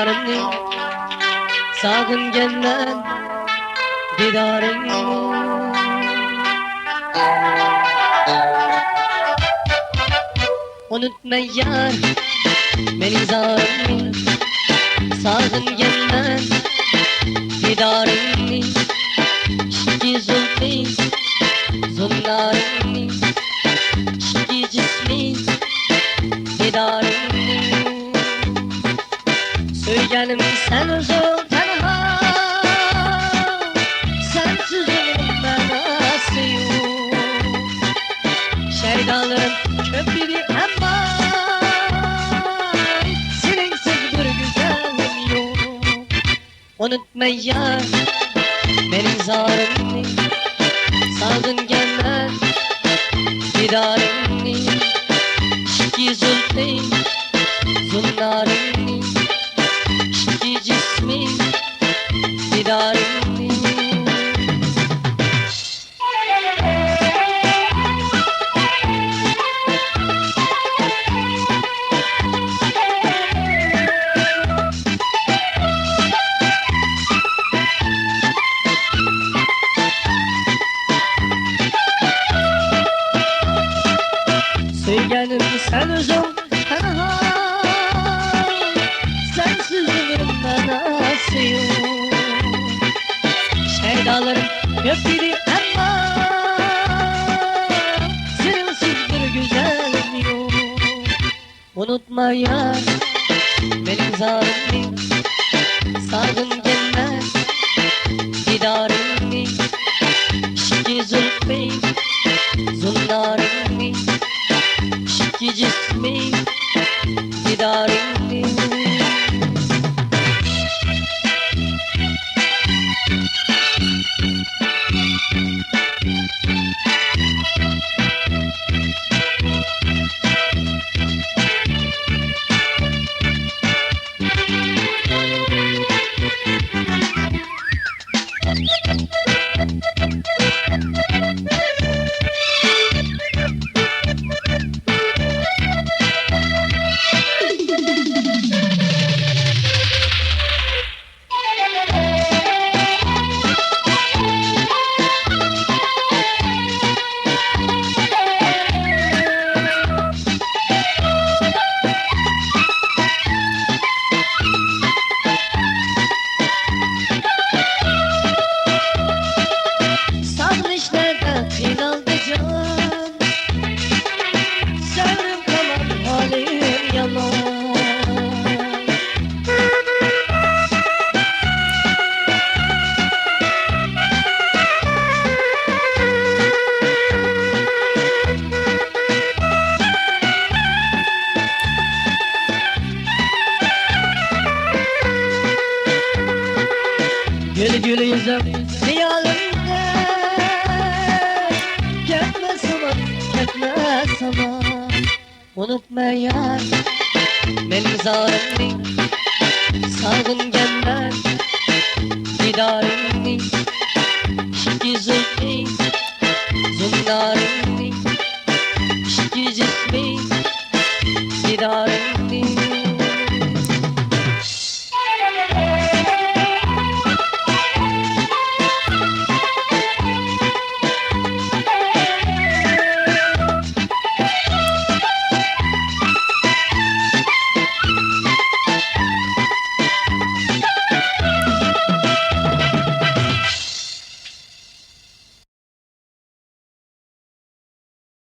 zarımni sağın gelmen didarını. Unutma yar benim zarımni sağın gelmen didarını. İşki zulfi zullarını, İşki cismi didarını. Söylenim sen uzun tenha, sensiz ölüm manası yok. Şerdalarım köprülü ama seninsiz bir güzelim yok. Unutma yar benim zarımni sağın gelmez didarını. İşki zulfi zullarını, İşki cismi didarını. Söylenim sen uzun tenha, sensiz ömrüm manası yok. Şerdalarım köprülü ama seninsiz bir güzelim yok. Unutma yar benim zarımni sağın gelmez didarını. İşki zulfi zullarını, İşki cismi didarını. Sarnıçlarda kıylandı can, sevrem kalan halim yalan. Gül gül yüzüm ziyalimde, gitme zaman, gitme zaman. Unutma yar benim zarımni sağın gelmez didarını.